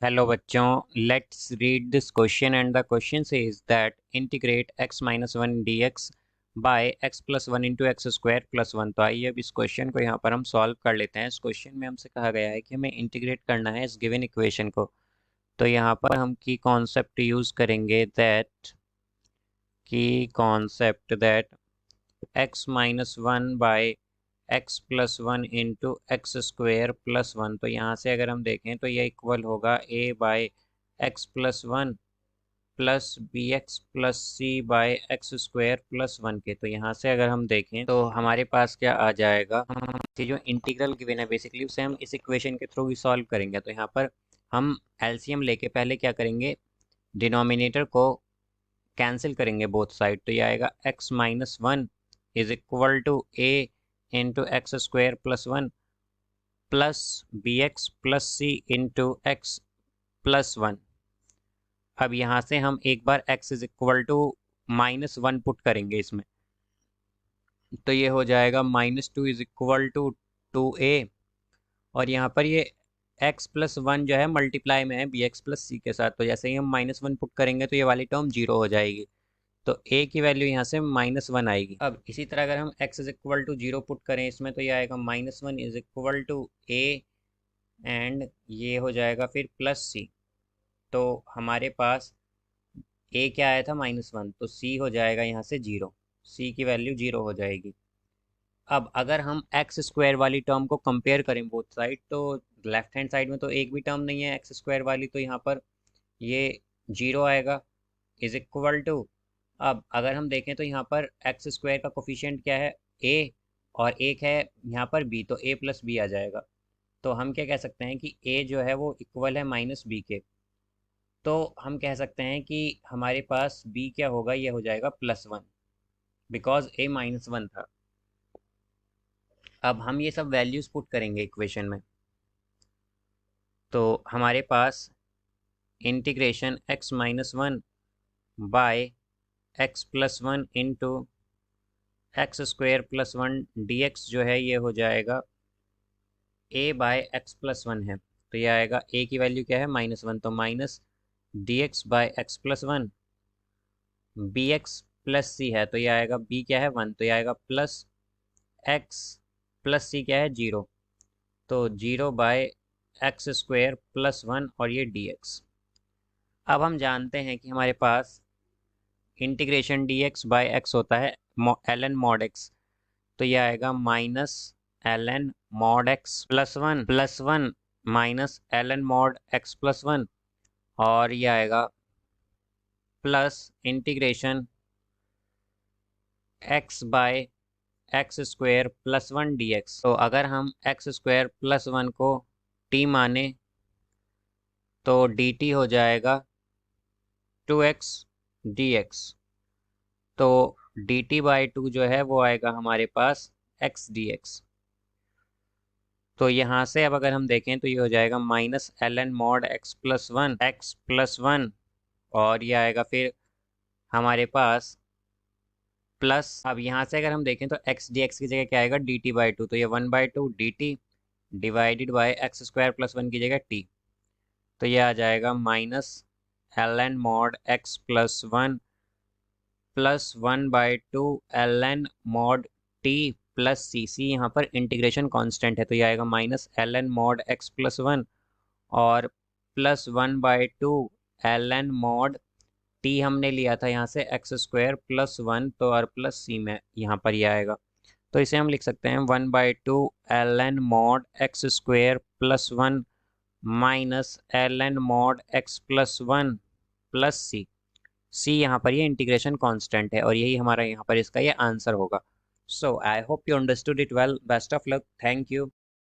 Hello बच्चों, let's read this question and the question says that integrate x minus one D x by x plus one into x square plus one. तो आइए अब इस question को यहाँ पर हम सॉल्व कर लेते हैं। इस क्वेश्चन में हमसे कहा गया है कि हमें इंटीग्रेट करना है इस गिवन इक्वेशन को। तो यहाँ पर हम की कॉन्सेप्ट यूज़ करेंगे that x minus one by x plus one into X square plus one. तो यहाँ से अगर हम देखें तो ये इक्वल होगा a by x plus one plus B x plus c by x square plus one के। तो यहाँ से अगर हम देखें तो हमारे पास क्या आ जाएगा, हम ये जो इंटीग्रल गिवन है बेसिकली उसे हम इस इक्वेशन के थ्रू ही सॉल्व करेंगे। तो यहाँ पर हम एलसीएम लेके पहले क्या करेंगे, डिनोमिनेटर को कैंसिल करेंगे बोथ साइड। तो ये आएगा x minus one is equal to a into x square plus one plus B x plus C into X plus one. अब यहाँ से हम एक बार x is equal to minus one put करेंगे इसमें, तो ये हो जाएगा minus two is equal to two A. और यहाँ पर ये x प्लस वन जो है मल्टीप्लाई में है बी एक्स प्लस सी के साथ। तो जैसे ही हम माइनस वन पुट करेंगे तो ये वाली टर्म जीरो हो जाएगी, तो a की वैल्यू यहाँ से माइनस वन आएगी। अब इसी तरह अगर हम x is equal to zero put करें इसमें तो ये आएगा minus one is equal to a and ये हो जाएगा फिर प्लस सी। तो हमारे पास a क्या आया था माइनस वन, तो c हो जाएगा यहाँ से जीरो, c की वैल्यू जीरो हो जाएगी। अब अगर हम एक्स स्क्वायर वाली टर्म को कंपेयर करें बोथ साइड, तो लेफ्ट हैंड साइड में तो एक भी टर्म नहीं है एक्स स्क्वायर वाली, तो यहाँ पर ये जीरो आएगा इज इक्वल टू। अब अगर हम देखें तो यहाँ पर एक्स स्क्वायर का कोफिशिएंट क्या है a, और एक है यहाँ पर b, तो a प्लस बी आ जाएगा। तो हम क्या कह सकते हैं कि a जो है वो इक्वल है माइनस बी के। तो हम कह सकते हैं कि हमारे पास b क्या होगा, ये हो जाएगा plus one, because a minus one था। अब हम ये सब वैल्यूज पुट करेंगे इक्वेशन में, तो हमारे पास integration x minus one by x plus one into X square plus one D X जो है ये हो जाएगा a by x plus one है। तो ये आएगा a की वैल्यू क्या है माइनस वन, तो minus D x by x plus one, B x plus C है तो ये आएगा b क्या है वन, तो ये आएगा प्लस एक्स प्लस सी क्या है जीरो, तो zero by x square plus one और ये डी एक्स। अब हम जानते हैं कि हमारे पास integration D X by X होता है एल एन मॉड एक्स। तो ये आएगा minus L N mod x plus one minus L N mod x plus one, और ये आएगा plus integration X by x square plus one D X. तो अगर हम एक्स स्क्वायर प्लस वन को टी माने तो डी टी हो जाएगा टू एक्स डी एक्स। तो डी टी बाई टू जो है वो आएगा हमारे पास एक्स डी एक्स। तो यहाँ से अब अगर हम देखें तो ये हो जाएगा minus L N mod x plus one, और ये आएगा फिर हमारे पास प्लस। अब यहाँ से अगर हम देखें तो एक्स डी एक्स की जगह क्या आएगा डी टी बाई टू, तो ये one by two D T divided by X square plus one की जगह टी। तो ये आ जाएगा minus L N mod x plus one by two L N mod T plus C. C यहाँ पर इंटीग्रेशन कांस्टेंट है, तो ये आएगा minus L N mod x plus one और plus one by two L N mod T हमने लिया था यहाँ से एक्स स्क्वायर प्लस वन, तो और प्लस सी में यहाँ पर ये आएगा। तो इसे हम लिख सकते हैं one by two L N mod X square plus one minus L N mod x plus one plus C. C यहाँ पर ये इंटीग्रेशन कांस्टेंट है और यही हमारा यहाँ पर इसका ये आंसर होगा। So I hope you understood it well. Best of luck, thank you.